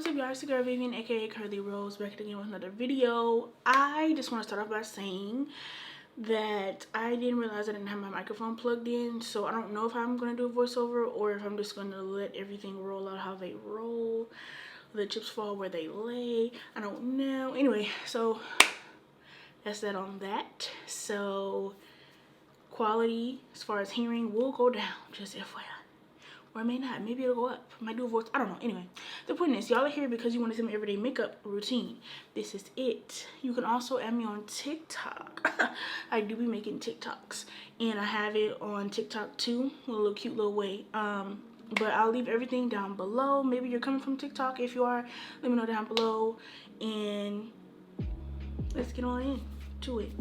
What's up, y'all? It's the girl Vivian, aka Curly Rose, back again with another video. I just want to start off by saying that I didn't realize I didn't have my microphone plugged in, so I don't know if I'm going to do a voiceover or if I'm just going to let everything roll out how they roll, the chips fall where they lay. I don't know. Anyway, so that's that on that. So quality as far as hearing will go down, just FYI. Or it may not. Maybe it'll go up. Might do a voice. I don't know. Anyway, the point is, y'all are here because you want to see my everyday makeup routine. This is it. You can also add me on TikTok. I do be making TikToks. And I have it on TikTok too. A little cute little way. But I'll leave everything down below. Maybe you're coming from TikTok. If you are, let me know down below. And let's get on into it.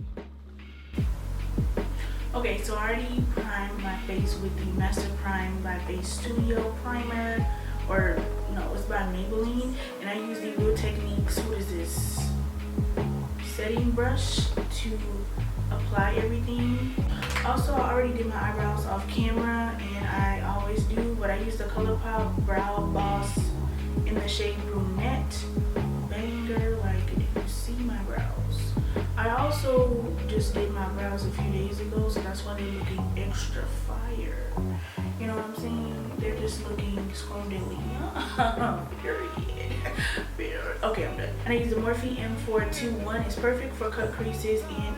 Okay, so I already primed my face with the Master Prime by Face Studio primer, or no, it's by Maybelline, and I use the Real Techniques, what is this, setting brush to apply everything. Also, I already did my eyebrows off camera, and I always do, but I use the ColourPop Brow Boss in the shade Brunette. Banger, like, if you see my brows. I also just did my brows a few days ago, so that's why they're looking extra fire. You know what I'm saying? They're just looking squirmily. Period. Okay, I'm done. And I use the Morphe M421. It's perfect for cut creases and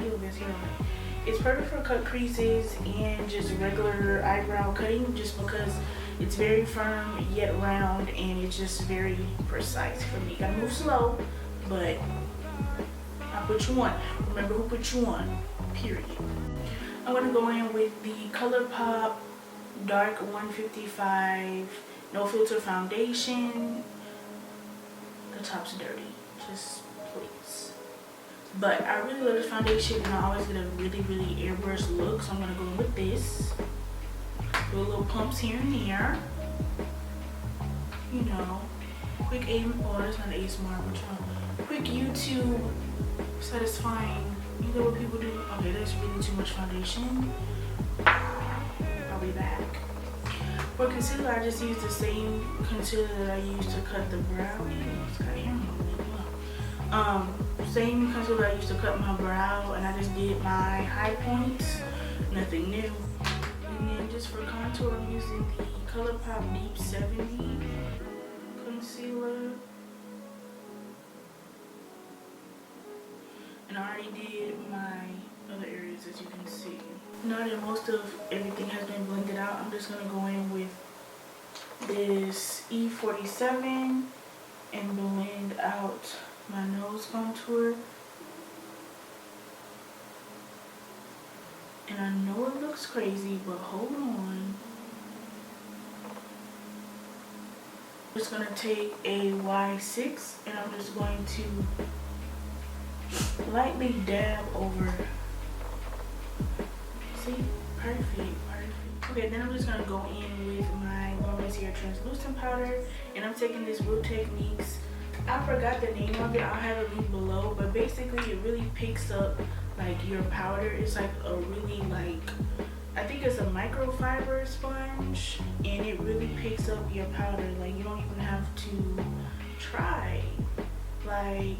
it's perfect for cut creases and just regular eyebrow cutting, just because it's very firm yet round, and it's just very precise for me. Gotta move slow, but I put you on. Remember who put you on, period. I'm gonna go in with the ColourPop Dark 155 No Filter Foundation. The top's dirty, just please. But I really love this foundation, and I always get a really airbrush look, so I'm gonna go in with this. Do a little pumps here and there. You know, quick aim, oh, that's not ASMR, but y'all. Quick YouTube satisfying. You know what people do? Okay, that's really too much foundation. I'll be back. For concealer, I just use the same concealer that I used to cut the brow. Same concealer I used to cut my brow, and I just did my high points. Nothing new. And then just for contour, I'm using the ColourPop Deep 70 concealer. And I already did my other areas, as you can see. Now that most of everything has been blended out, I'm just gonna go in with this E47 and blend out my nose contour. And I know it looks crazy, but hold on. I'm just gonna take a Y6, and I'm just going to lightly dab over. See? Perfect. Okay, then I'm just gonna go in with my mercier translucent powder, and I'm taking this Real Techniques. I forgot the name of it. I'll have it linked below, but basically it really picks up like your powder. It's like a really, like, I think it's a microfiber sponge, and it really picks up your powder. Like, you don't even have to try. Like,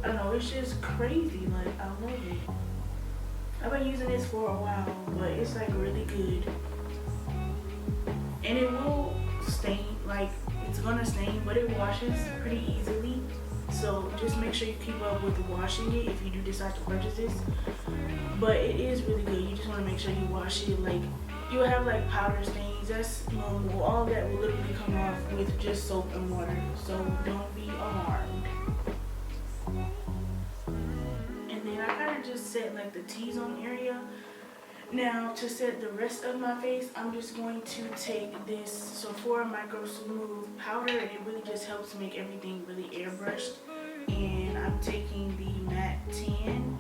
I don't know, it's just crazy. Like, I love it. I've been using this for a while, but it's like really good. And it will stain, like, it's gonna stain, but it washes pretty easily. So just make sure you keep up with washing it if you do decide to purchase this. But it is really good. You just want to make sure you wash it. Like, you'll have like powder stains, that's normal. All that will literally come off with just soap and water, so don't be alarmed. And then I kind of just set like the T-zone area. Now to set the rest of my face, I'm just going to take this Sephora microsmooth powder, and it really just helps make everything really airbrushed. And I'm taking the matte 10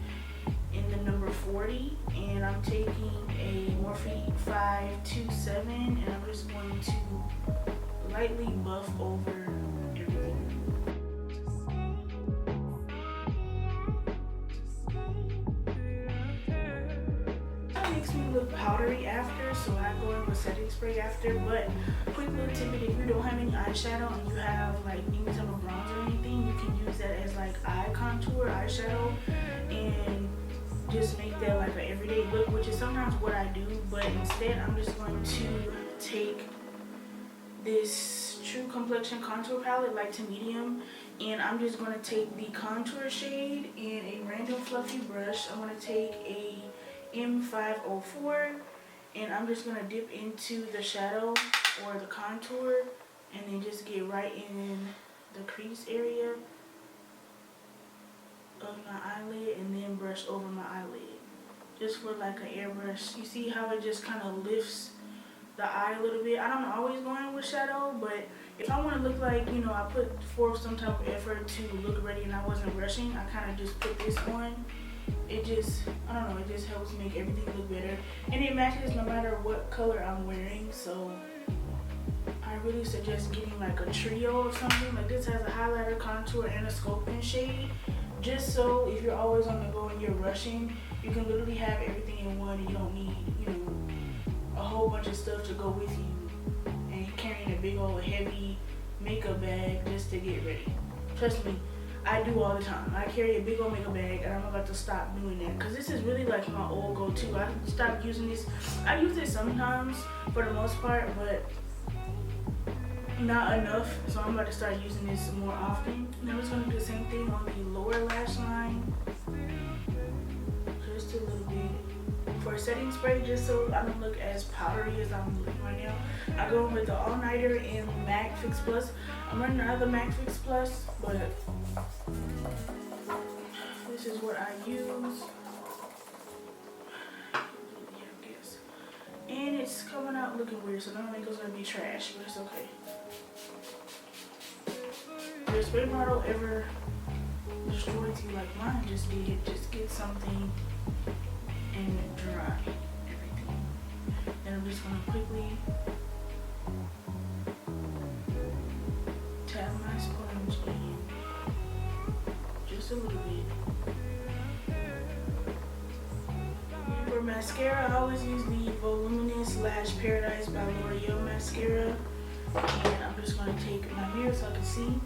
in the number 40, and I'm taking a Morphe 527, and I'm just going to lightly buff over everything. That makes me look powdery after, so I go in with setting spray after. But quick little tip, if you don't have any eyeshadow and you have like any type of bronzer or anything, you can use that as like eye contour eyeshadow and just make that like an everyday look, which is sometimes what I do. But instead I'm just going to take this True Complexion contour palette, light to medium, and I'm just going to take the contour shade in a random fluffy brush. I'm going to take a M504 and I'm just going to dip into the shadow or the contour and then just get right in the crease area of my eyelid and then brush over my eyelid just for like an airbrush. You see how it just kind of lifts the eye a little bit. I don't always go in with shadow, but if I want to look like, you know, I put forth some type of effort to look ready and I wasn't rushing, I kind of just put this on. It just, I don't know, it just helps make everything look better, and it matches no matter what color I'm wearing. So I really suggest getting like a trio of something. Like this has a highlighter, contour, and a sculpting shade, just so if you're always on the go and you're rushing, you can literally have everything in one and you don't need, you know, a whole bunch of stuff to go with you and carrying a big old heavy makeup bag just to get ready. Trust me, I do all the time. I carry a big old makeup bag and I'm about to stop doing that because this is really like my old go-to. I stopped using this. I use it sometimes for the most part, but not enough, so I'm about to start using this more often. And I'm just going to do the same thing on the lower lash line, just a little bit for setting spray, just so I don't look as powdery as I'm looking right now. I go in with the All Nighter in MAC Fix Plus. I'm running another MAC Fix Plus, but this is what I use. And it's coming out looking weird, so none of it goes gonna be trash, but it's okay. If your spray bottle ever destroys you like mine just did, just get something and dry everything. Then I'm just gonna quickly tap my sponge in just a little bit. For mascara, I always use the Voluminous Lash Paradise by L'Oreal mascara. And I'm just going to take my mirror so I can see.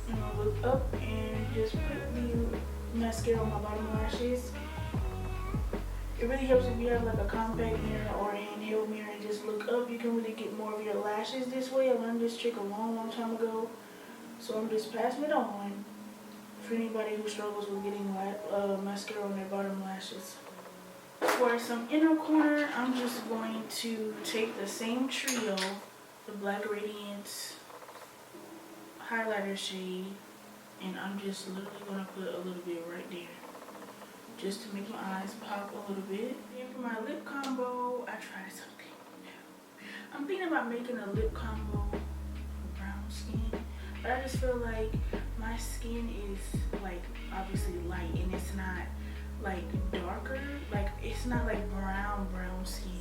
And I'll look up and just put the mascara on my bottom lashes. It really helps if you have like a compact mirror or a handheld mirror and just look up. You can really get more of your lashes this way. I learned this trick a long time ago. So I'm just passing it on for anybody who struggles with getting mascara on their bottom lashes. For some inner corner, I'm just going to take the same trio, the Black Radiance highlighter shade, and I'm just literally going to put a little bit right there, just to make my eyes pop a little bit. And for my lip combo, I tried something new. I'm thinking about making a lip combo for brown skin, but I just feel like my skin is like obviously light and it's not like darker, like it's not like brown skin.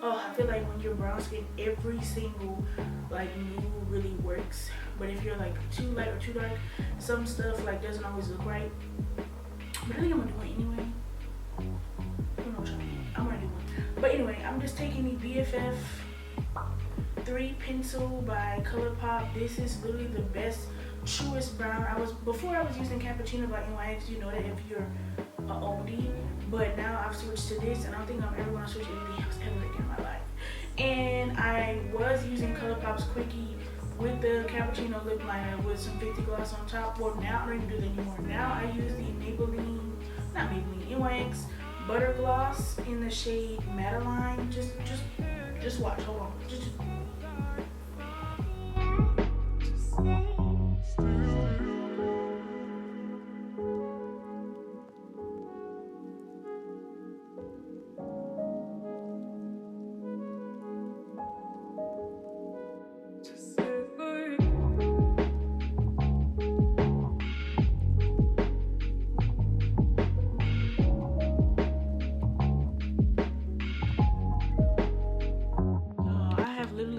Oh, I feel like when you're brown skin, every single like nude really works, but if you're like too light or too dark, some stuff like doesn't always look right. But I think I'm gonna do it anyway. I don't know what y'all mean. I'm gonna do one. But anyway, I'm just taking the BFF 3 pencil by Colourpop. This is literally the best, truest brown. Before I was using Cappuccino by NYX. You know that if you're a oldie, but now I've switched to this, and I don't think I'm ever gonna switch anything else ever again in my life. And I was using Colourpop's Quickie with the Cappuccino lip liner with some 50 gloss on top. Well, now I don't even do that anymore. Now I use the NYX Butter Gloss in the shade Madeline. Just watch. Hold on. Just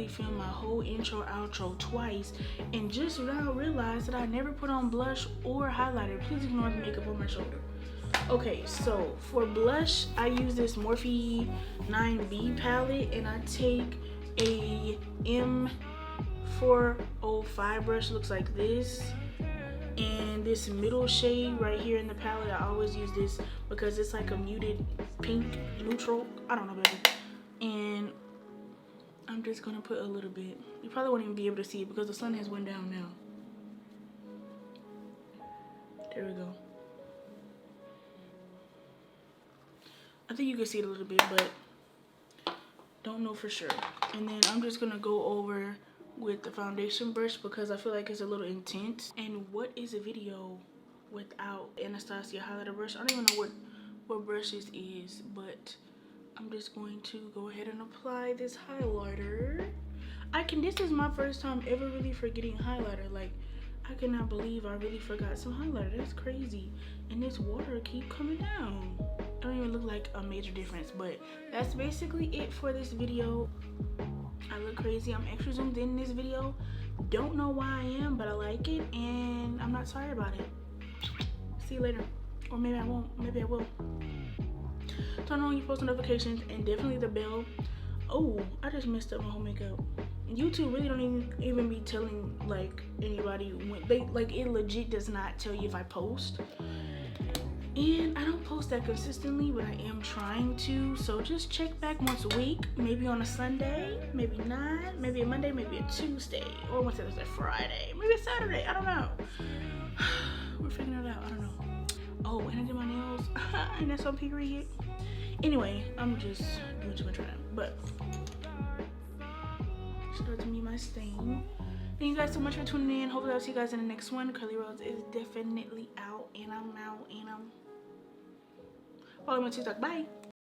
filmed my whole intro outro twice and just now realized that I never put on blush or highlighter. Please ignore the makeup on my shoulder. Okay, so for blush, I use this Morphe 9B palette, and I take a M405 brush, looks like this. And this middle shade right here in the palette, I always use this because it's like a muted pink neutral. I don't know better. And I'm just gonna put a little bit. You probably won't even be able to see it because the sun has went down now. There we go. I think you can see it a little bit, but don't know for sure. And then I'm just gonna go over with the foundation brush because I feel like it's a little intense. And what is a video without Anastasia highlighter brush? I don't even know what brush this is, but I'm just going to go ahead and apply this highlighter. This is my first time ever really forgetting highlighter. Like, I cannot believe I really forgot some highlighter. That's crazy. And this water keep coming down. It don't even look like a major difference, but that's basically it for this video. I look crazy. I'm extra zoomed in this video. Don't know why I am, but I like it, and I'm not sorry about it. See you later. Or maybe I won't. Maybe I will. Turn on your post notifications and definitely the bell. Oh, I just messed up my whole makeup. YouTube really don't even be telling like anybody when they like it legit does not tell you if I post. And I don't post that consistently, but I am trying to. So just check back once a week, maybe on a Sunday, maybe not, maybe a Monday, maybe a Tuesday, or once it was a Friday, maybe a Saturday. I don't know. We're figuring it out. I don't know. Oh, and I did my nails, and that's on period. Anyway, I'm just doing too much right now, but shout out to me, my stain. Thank you guys so much for tuning in. Hopefully I'll see you guys in the next one. Curly Rose is definitely out, and I'm out, and I'm follow me on TikTok. Bye.